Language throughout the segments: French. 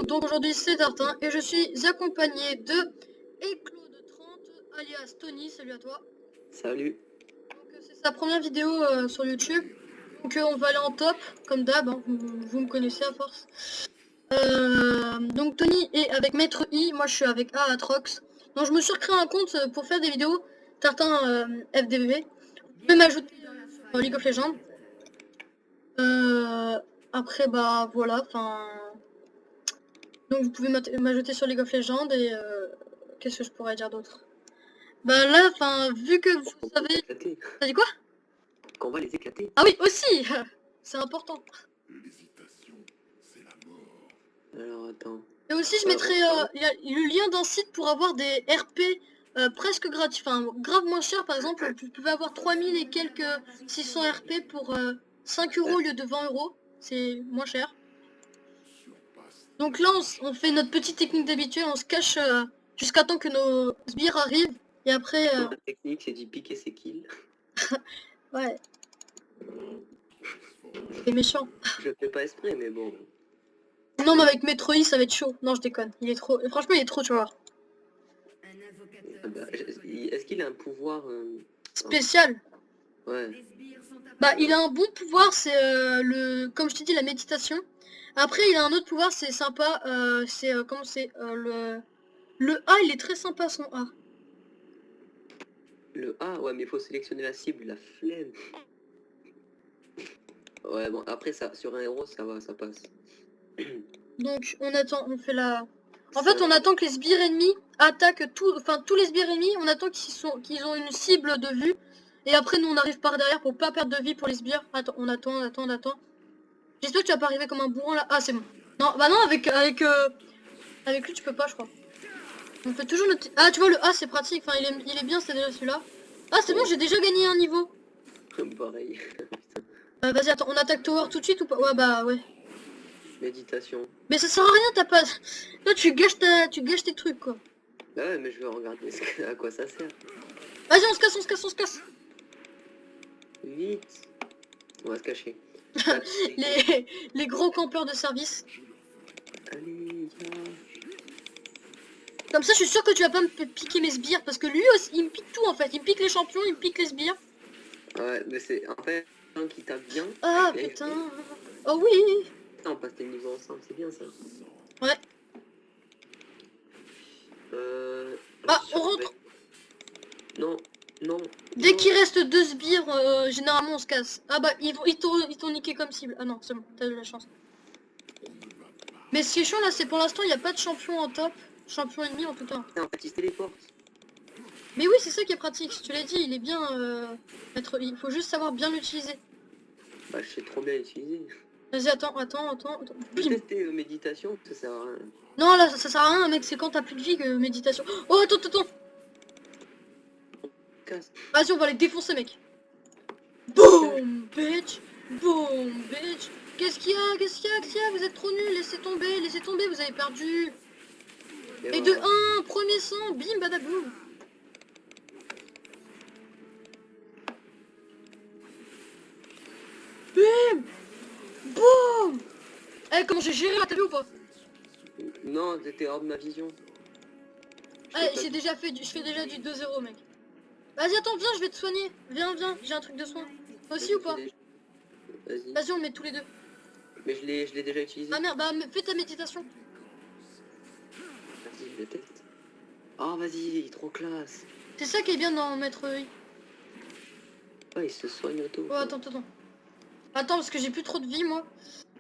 Donc aujourd'hui c'est Tartin et je suis accompagné de Eclo30 alias Tony, salut à toi. Salut. Donc c'est sa première vidéo sur YouTube. Donc on va aller en top, comme d'hab, hein, vous me connaissez à force. Donc Tony est avec Maître I, moi je suis avec Aatrox. Donc je me suis recréé un compte pour faire des vidéos Tartin FDV. Vous pouvez m'ajouter sur League of Legends. Après bah voilà, enfin... Donc vous pouvez m'ajouter sur League of Legends et qu'est-ce que je pourrais dire d'autre? Bah là, enfin, vu que vous savez... T'as dit quoi? Qu'on va les éclater. Ah oui, aussi. C'est important. Alors attends. Et aussi je mettrai le lien d'un site pour avoir des RP presque gratuits, enfin grave moins cher. Par exemple, vous pouvez avoir 3000 et quelques 600 RP pour 5 € au lieu de 20 €. C'est moins cher. Donc là, on fait notre petite technique d'habitude, on se cache jusqu'à temps que nos sbires arrivent. Et après... La technique, c'est d'y piquer ses kills. Ouais. C'est méchant. Je fais pas esprit, mais bon. Non, mais avec Metroid, ça va être chaud. Non, je déconne. Il est trop... Franchement, il est trop, tu vois. Bah, est-ce qu'il a un pouvoir Spécial. Ouais. Bah, il a un bon pouvoir, c'est comme je t'ai dit, la méditation. Après, il a un autre pouvoir, c'est sympa. C'est... comment c'est Le A, il est très sympa, son A. Le A, ouais, mais il faut sélectionner la cible, la flemme. Ouais, bon, après, ça, sur un héros, ça va, ça passe. Donc, on attend, on fait la... En fait, on attend que les sbires ennemis attaquent tous les sbires ennemis, on attend qu'ils ont une cible de vue. Et après, nous, on arrive par derrière pour pas perdre de vie pour les sbires. Attends, on attend. J'espère que tu vas pas arriver comme un bourrin là. Ah, c'est bon. Non, bah non, avec lui, tu peux pas, je crois. On fait toujours notre... Ah, tu vois, le A, c'est pratique. Enfin, il est bien, c'est déjà celui-là. Ah, c'est bon, j'ai déjà gagné un niveau. Pareil. Vas-y, attends, on attaque Tower tout de suite ou pas? Ouais, bah, ouais. Méditation. Mais ça sert à rien, t'as pas... Là, tu gâches tes trucs, quoi. Bah ouais, mais je vais regarder à quoi ça sert. Vas-y, on se casse. Vite. On va se cacher. les gros campeurs de service. Allez, Comme ça, je suis sûr que tu vas pas me piquer mes sbires. Parce que lui aussi, il me pique tout, en fait. Il me pique les champions, il me pique les sbires. Ouais, mais c'est en fait un qui tape bien. Ah, putain. Oh oui. On passe des niveaux ensemble, c'est bien ça. Ouais. Ah, on rentre. Non. Dès qu'il reste 2 sbires, généralement on se casse. Ah bah, ils t'ont niqué comme cible. Ah non, c'est bon, t'as eu la chance. Mais ce qui est chiant là, c'est pour l'instant, il n'y a pas de champion en top. Champion ennemi en tout cas. En fait, il se téléporte. Mais oui, c'est ça qui est pratique. Je te l'ai dit, il est bien... il faut juste savoir bien l'utiliser. Bah, je sais trop bien l'utiliser. Vas-y, attends. Tester méditation, ça sert à rien. Non, là, ça sert à rien, mec, c'est quand t'as plus de vie que méditation. Oh, attends. Vas-y, on va les défoncer, mec. Boom, bitch. Qu'est-ce qu'il y a? Vous êtes trop nuls, laissez tomber, vous avez perdu. Et de 1, premier sang, bim, badaboum. Bim. Boum. Eh, comment j'ai géré la télé ou pas? Non, t'étais hors de ma vision. Je fais déjà du 2-0, mec. Vas-y, attends, viens, je vais te soigner. Viens, j'ai un truc de soin. Toi aussi ou pas? Vas-y, on le met tous les deux. Mais je l'ai déjà utilisé. Ah merde, bah fais ta méditation. Vas-y, je le teste. Oh, vas-y, il est trop classe. C'est ça qui est bien dans Maître I. Ouais, il se soigne auto. Oh, attends. Attends, parce que j'ai plus trop de vie, moi.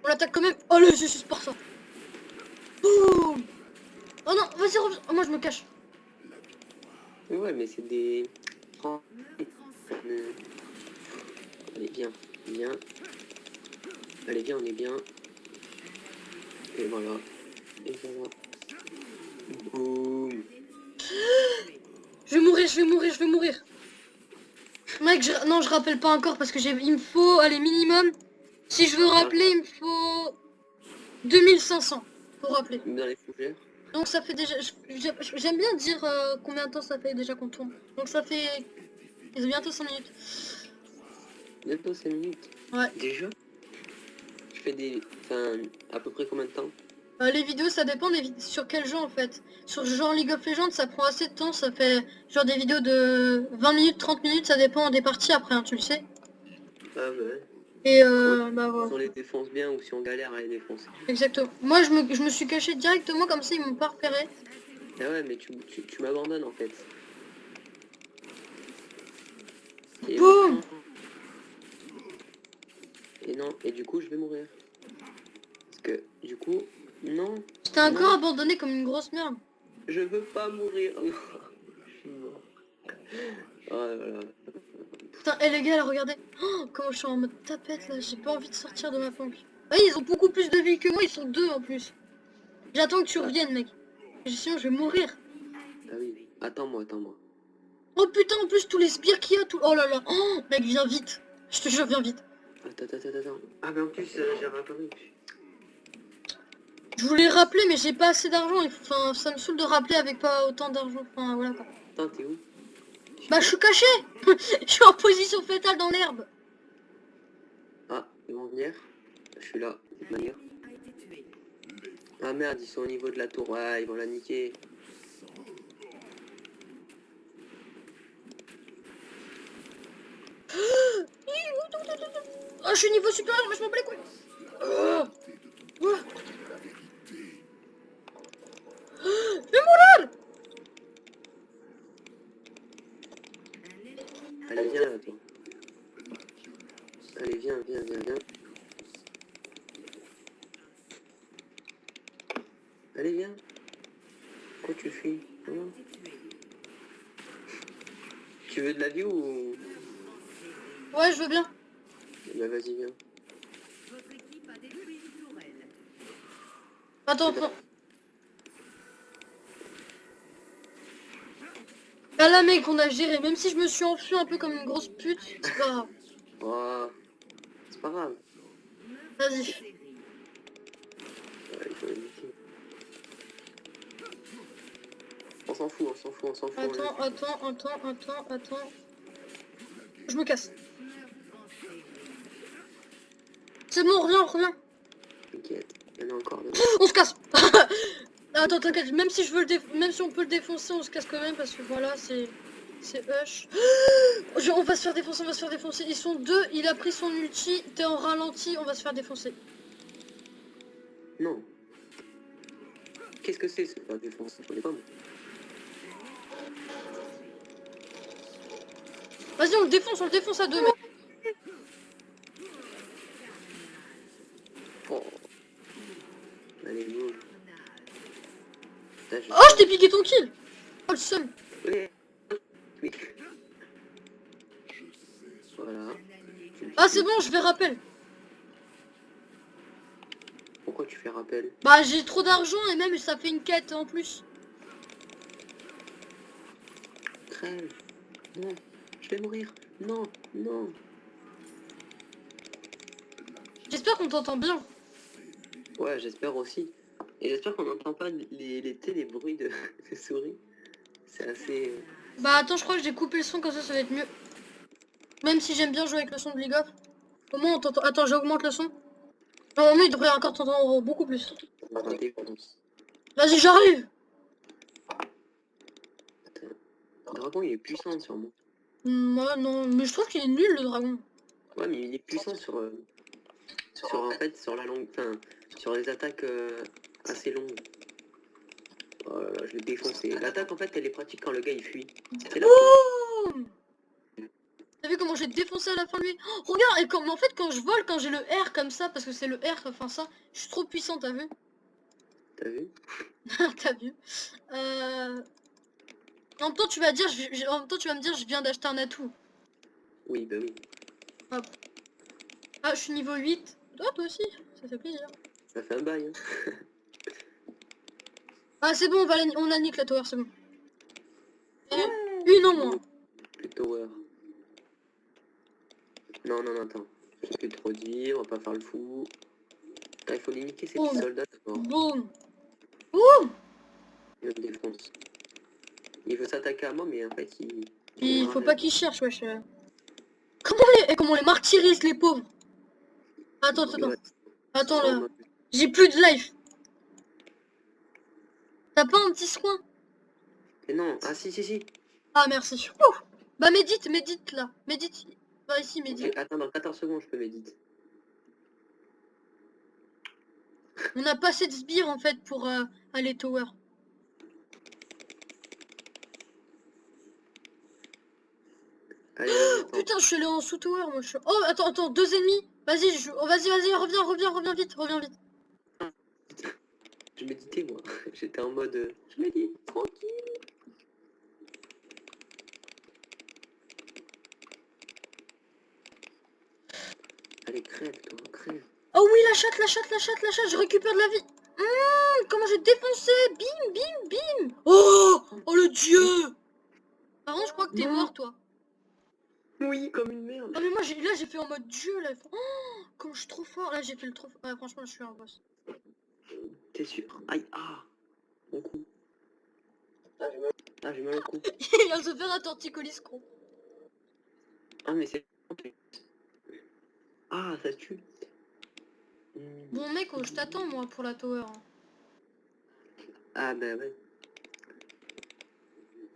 On l'attaque quand même. Oh, le je par ça. Boum. Oh non, vas-y, reviens. Oh, moi, je me cache. Ouais, mais c'est des... Oh. Allez, viens. Allez, viens, on est bien. Et voilà. Boum. Je vais mourir. Mec, non, je rappelle pas encore parce que il me faut, allez, minimum. Si je veux rappeler, il me faut 2500 pour rappeler. Dans les fougères. Donc ça fait déjà... J'aime bien dire combien de temps ça fait déjà qu'on tourne. Donc ça fait... bientôt 5 minutes. Bientôt 5 minutes. Ouais. Déjà. Je fais des... Enfin, à peu près combien de temps? Les vidéos, ça dépend sur quel jeu en fait. Sur genre League of Legends, ça prend assez de temps, ça fait genre des vidéos de 20 minutes, 30 minutes, ça dépend des parties après, hein, tu le sais. Ah ouais. Et Ouais. bah Si voilà. on les défonce bien ou si on galère à les défoncer. Exactement. Moi, je me suis caché directement comme ça, ils m'ont pas repéré. Ah ouais, mais tu m'abandonnes en fait. Et Boum. non. Et non, et du coup je vais mourir. Parce que du coup, non, Je t'ai encore non, abandonné comme une grosse merde. je veux pas mourir. Je suis mort. Oh là là. Putain, et les gars, là, regardez. Oh, comment je suis en mode tapette là, j'ai pas envie de sortir de ma planque. Ah, ils ont beaucoup plus de vie que moi, ils sont deux en plus. J'attends que tu Ah, reviennes, mec. Sinon, je vais mourir. ah oui, attends-moi, attends-moi. Oh putain, en plus, tous les sbires qu'il y a, tout. Oh là là. Oh, mec, viens vite. Je te jure, viens vite. Attends. Ah mais en plus, j'ai rapparu. Je voulais rappeler, mais j'ai pas assez d'argent. Enfin, ça me saoule de rappeler avec pas autant d'argent. Enfin, voilà quoi. Attends, t'es où? Bah, je suis caché. Je suis en position fétale dans l'herbe. Ah, ils vont venir. Je suis là, de toute manière. Ah merde, ils sont au niveau de la tour. Ouais, ils vont la niquer. Oh, je suis niveau supérieur, mais je m'en bats les couilles. Oh. Oh. Je vais mourir. Allez, viens là, toi. Allez, viens. Allez, viens. Pourquoi tu fuis? Hein? Tu veux de la vie ou... Ouais, je veux bien. Bah vas-y, viens. Attends. Ah là, mec, on a géré. Même si je me suis enfui un peu comme une grosse pute, c'est pas grave. Oh, c'est pas grave. Vas-y. Ouais, il faut la niquer. On s'en fout. Attends. Je me casse. C'est bon, reviens. T'inquiète, il y en a encore dedans. On se casse. Attends, t'inquiète. Même si on peut le défoncer, on se casse quand même parce que voilà, c'est Hush. On va se faire défoncer. Ils sont deux. Il a pris son ulti. T'es en ralenti. On va se faire défoncer. Non. Qu'est-ce que c'est ce faire défense? Je connais pas moi. Vas-y, on le défonce à deux, mec. Oh. Allez, go. Là, Oh, je t'ai piqué ton kill. Oh, le seum. Ouais. Oui. Voilà. Ah, c'est bon, je vais rappel. Pourquoi tu fais rappel? Bah, j'ai trop d'argent et même ça fait une quête en plus. Crève. Non. Je vais mourir. Non. J'espère qu'on t'entend bien. Ouais, j'espère aussi. Et j'espère qu'on n'entend pas les bruits de souris. C'est assez... Bah, attends, je crois que j'ai coupé le son comme ça va être mieux. Même si j'aime bien jouer avec le son de League of. Au moins, on t'entend. Attends, j'augmente le son. Normalement, il devrait encore t'entendre beaucoup plus. Vas-y, j'arrive. Le dragon, il est puissant sur moi. Ouais, non, mais je trouve qu'il est nul le dragon. Ouais, mais il est puissant en fait, sur la longue... Enfin, sur les attaques assez longues. Oh là là, je l'ai défoncé. L'attaque, en fait, elle est pratique quand le gars, il fuit. C'est la Boum. T'as vu comment j'ai défoncé à la fin lui? Oh, regarde, et comme en fait quand je vole, quand j'ai le R comme ça, parce que c'est le R, enfin ça, je suis trop puissant, t'as vu? T'as vu? T'as vu? En même temps tu vas dire, en même temps tu vas me dire je viens d'acheter un atout. Oui, bah oui. Hop. Ah, je suis niveau 8. Oh, toi aussi, ça fait plaisir. Ça fait un bail, hein. Ah c'est bon, on a nique la tower, c'est bon. Et une en moins. Plus de tower. Non, attends. J'ai plus trop dit, on va pas faire le fou. Ah, il faut les niquer ces petits soldats d'abord. Boum. Boum. Il me défonce. Il veut s'attaquer à moi, mais en fait, Il faut pas qu'il cherche, wesh. Comment on les martyrise, les pauvres. Attends. Ouais. Attends là. J'ai plus de life. T'as pas un petit soin? Mais non, ah si. Ah merci. Ouf. Bah médite là. Médite. Bah ici médite. Attends, dans 14 secondes, je peux méditer. On a pas assez de sbires en fait pour aller tower. Allez, vas-y, attends. Putain, je suis allé en sous tower moi. Oh attends, deux ennemis. Vas-y, vas-y, reviens vite. Je méditais, moi. J'étais en mode... je médite, tranquille. Allez, crève, toi, crève. Oh oui, la chatte, je récupère de la vie. Comment j'ai défoncé. Bim. Oh le dieu. Par contre, je crois que t'es Non. mort toi. Oui, comme une merde. Ah mais moi là j'ai fait en mode dieu là. Oh, comme je suis trop fort. Là j'ai fait le trop. Ouais, franchement, je suis un boss. T'es sûr? Aïe, ah. Mon cou. Ah, j'ai mal au cou. Il vient de se faire un torticolis con. Ah, mais c'est... Ah, ça tue. Bon mec, je t'attends moi pour la tower. Hein. Ah, bah ouais.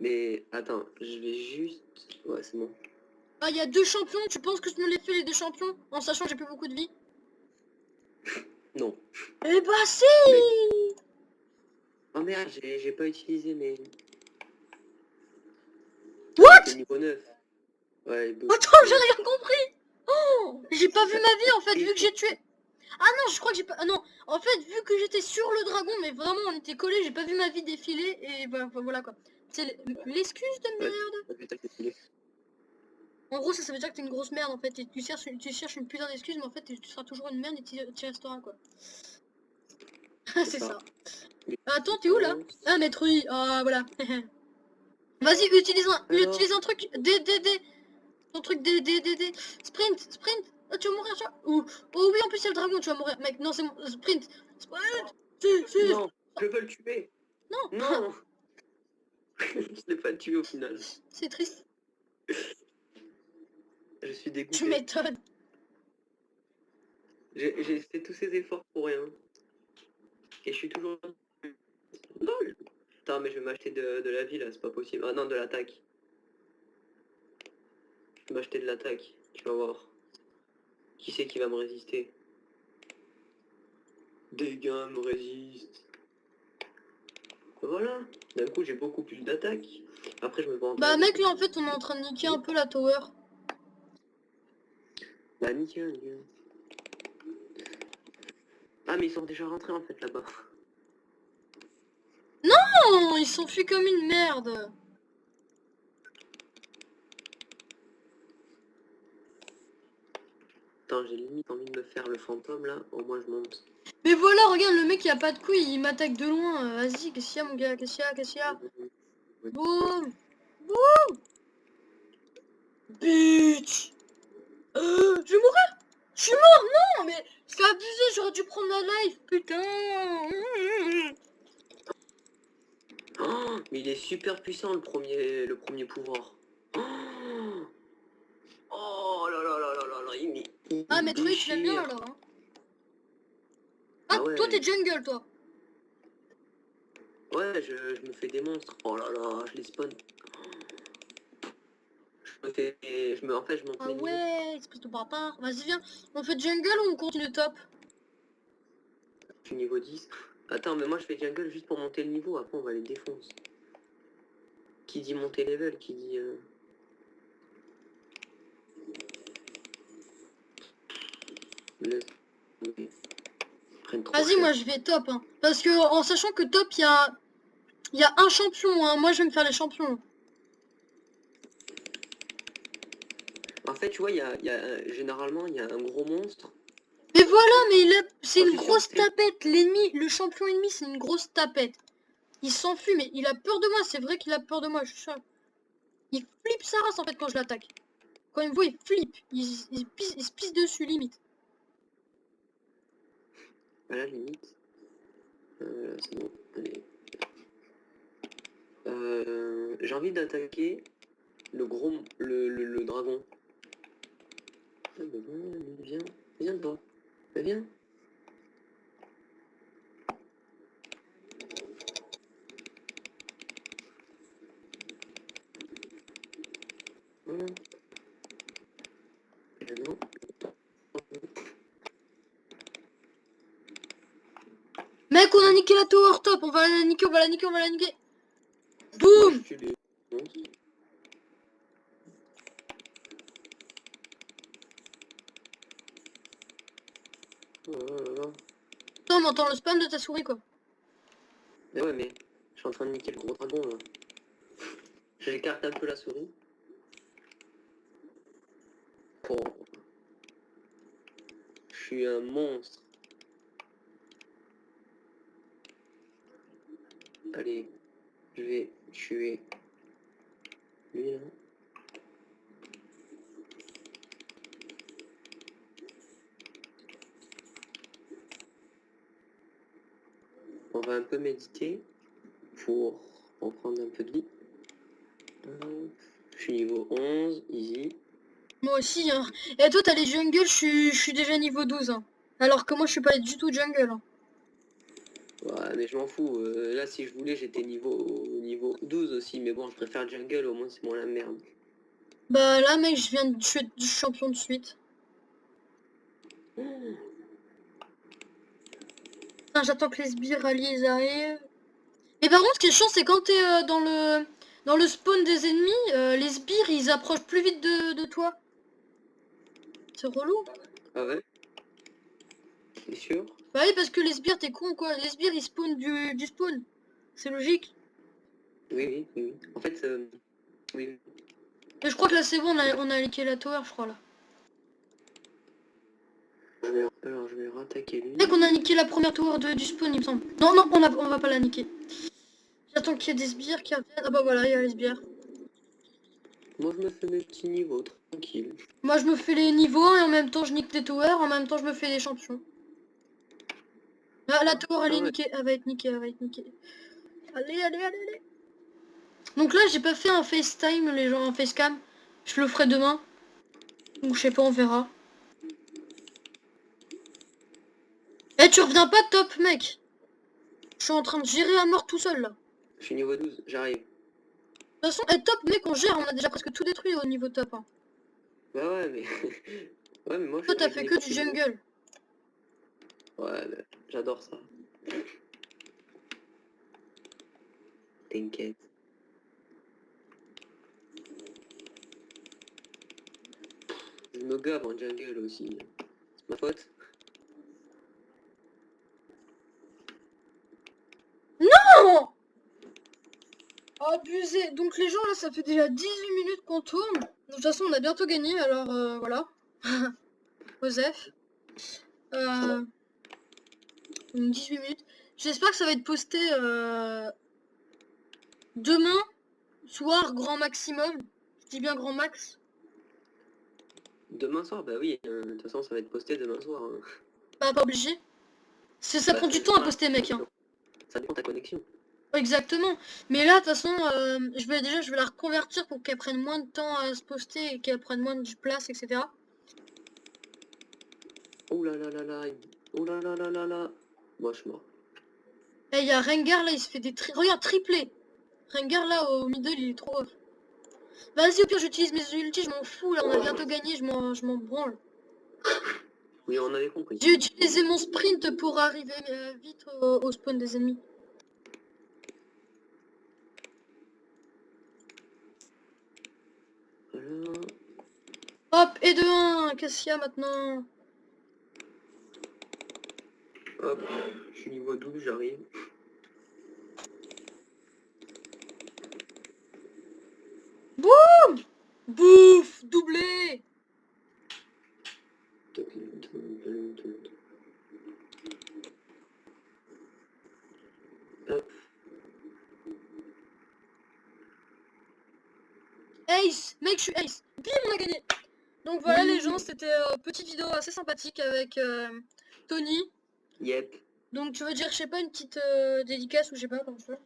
Mais, attends, je vais juste... Ouais, c'est bon. Ah, il y a deux champions. Tu penses que je me les fais les deux champions en sachant que j'ai plus beaucoup de vie? Non. Eh bah si. Oh merde, j'ai pas utilisé mes... What? C'est niveau 9. Ouais, Attends, j'ai rien compris. Oh, j'ai pas vu ma vie en fait vu que j'ai tué. Ah non, je crois que j'ai pas... Ah non, en fait, vu que j'étais sur le dragon, mais vraiment on était collés, j'ai pas vu ma vie défiler et bah, voilà quoi. C'est l'excuse de merde. En gros, ça veut dire que t'es une grosse merde en fait. Et tu cherches une putain d'excuse, mais en fait, tu seras toujours une merde et tu resteras quoi. C'est ça. Attends, t'es où là? Ah, maître oui. Ah, voilà. Vas-y, utilise un truc. Ton truc D. Sprint. Oh, tu vas mourir, tu vois. Oh oui, en plus, il y a le dragon, tu vas mourir. Mec, non, c'est mon sprint. Non, je veux le tuer. Non. Non. Je l'ai pas tué au final. C'est triste. Je suis dégoûté. Tu m'étonnes. J'ai fait tous ces efforts pour rien. Et je suis toujours... Non. Attends, mais je vais m'acheter de la vie là, c'est pas possible. Ah non, de l'attaque. Je vais m'acheter de l'attaque. Tu vas voir. Qui c'est qui va me résister? Des gars me résistent. Voilà. D'un coup, j'ai beaucoup plus d'attaque. Après, je me vends. Bah, mec, là, en fait, on est en train de niquer un peu la tower. Bah, nickel. Ah, mais ils sont déjà rentrés en fait là-bas. Non, ils s'enfuient comme une merde. Attends, j'ai limite envie de me faire le fantôme là. Au moins, je monte. Mais voilà, regarde, le mec, il a pas de couilles, il m'attaque de loin. Vas-y, qu'est-ce qu'il y a, mon gars? Qu'est-ce qu'il y a? Boum. Bitch. Je vais mourir. Je suis mort, non, mais c'est abusé, j'aurais dû prendre la life, putain. Oh, mais il est super puissant le premier pouvoir. Oh là là là là là là, il Ah, mais truc, tu l'aimes bien déchire. alors, hein. Ah, Ah ouais. toi, t'es jungle, toi. Ouais, je me fais des monstres. Oh là là, je les spawn. En fait, je monte Ah mes niveaux. ouais, espèce de bâtard. Vas-y, viens. On fait jungle ou on continue top? Je suis niveau 10. Attends, mais moi je fais jungle juste pour monter le niveau, après on va les défoncer. Qui dit monter level, qui dit... Vas-y, moi, je vais top, hein. Parce que, en sachant que top, il y a un champion, hein. Moi, je vais me faire les champions. En fait, tu vois, généralement, il y a un gros monstre. Mais voilà, mais c'est Oh, une grosse tapette. L'ennemi, le champion ennemi, c'est une grosse tapette. Il s'enfuit, mais il a peur de moi. C'est vrai qu'il a peur de moi, je suis sûr. Il flippe sa race, en fait, quand je l'attaque. Quand il me voit, il flippe. Il se pisse dessus, limite. À la limite. C'est bon, allez. J'ai envie d'attaquer le dragon. Ah, bah, viens toi. Bah, viens. Voilà. Et non. Mec, on a niqué la tower top, on va la niquer, on va la niquer, on va la niquer. Boum. Je tue les monstres. Oh là là. Attends, on entend le spam de ta souris quoi. Mais ouais, mais je suis en train de niquer le gros dragon là. J'écarte un peu la souris. Oh. Je suis un monstre. Allez, je vais tuer lui là. On va un peu méditer pour reprendre un peu de vie. Je suis niveau 11, easy. Moi aussi, hein. Et toi, t'as les jungles, je suis déjà niveau 12. Hein. Alors que moi, je suis pas du tout jungle. Hein. Ouais, mais je m'en fous. Là, si je voulais, j'étais niveau 12 aussi. Mais bon, je préfère jungle, au moins c'est moins la merde. Bah là, mec, je viens de tuer du champion de suite. Putain, j'attends que les sbires alliés arrivent. Mais par contre, ce qui est chiant, c'est quand t'es dans le spawn des ennemis, les sbires, ils approchent plus vite de toi. C'est relou. Ah ouais? C'est sûr? Bah oui, parce que les sbires, t'es con quoi. Les sbires, ils spawnent du spawn. C'est logique. Oui, oui, oui. En fait, oui. Mais je crois que là, c'est bon, on a liqué la tower, je crois, là. Alors, je vais rattaquer lui. Mec, on a niqué la première tower du spawn, il me semble. Non, non, on va pas la niquer. J'attends qu'il y ait des sbires qui reviennent. Ah bah voilà, il y a les sbires. Moi, je me fais mes petits niveaux, tranquille. Moi, je me fais les niveaux et en même temps, je nique des towers. En même temps, je me fais des champions. Ah, la tower, elle est niquée. Elle va être niquée, elle va être niquée. Allez, allez, allez, allez. Donc là, j'ai pas fait un FaceTime, les gens, un facecam. Je le ferai demain. Ou je sais pas, on verra. Eh, tu reviens pas top, mec. Je suis en train de gérer à mort tout seul, là. Je suis niveau 12, j'arrive. De toute façon, eh, top, mec, on gère. On a déjà presque tout détruit au niveau top. Hein. Bah ouais, mais... ouais, mais moi, Toi, t'as je fait n'ai que pas du fini. jungle. Ouais, mais j'adore ça. T'inquiète. Je me gave en jungle aussi. C'est ma faute. Non! Abusé. Donc les gens, là, ça fait déjà 18 minutes qu'on tourne. De toute façon, on a bientôt gagné, alors voilà. Osef. 18 minutes. J'espère que ça va être posté demain soir, grand maximum. Je dis bien grand max. Demain soir, bah oui. De toute façon, ça va être posté demain soir. Hein. Pas obligé. Ça Bah, prend du temps à poster, mec. Hein. Ça dépend de ta connexion. Exactement. Mais là, de toute façon, je vais la reconvertir pour qu'elle prenne moins de temps à se poster et qu'elle prenne moins de place, etc. Oh là là là là. Oh là là là là là. Moi, je suis mort. Et il y a Rengar, là, il se fait des regarde, triplé. Rengar, là, au middle, il est trop off. Vas-y, au pire, j'utilise mes ultis, je m'en fous, là, on a bientôt gagné, je m'en branle. Oui, on avait compris. J'ai utilisé mon sprint pour arriver vite au spawn des ennemis. Voilà. Hop, et de 1, qu'est-ce qu'il y a maintenant? Hop, je suis niveau 12, j'arrive. Boum! Bouffe! Doublé! Hop. Ace! Mec, je suis ace! Bim, on a gagné! Donc voilà les gens, c'était une petite vidéo assez sympathique avec Tony. Yep. Donc tu veux dire, je sais pas, une petite dédicace ou je sais pas comme ça.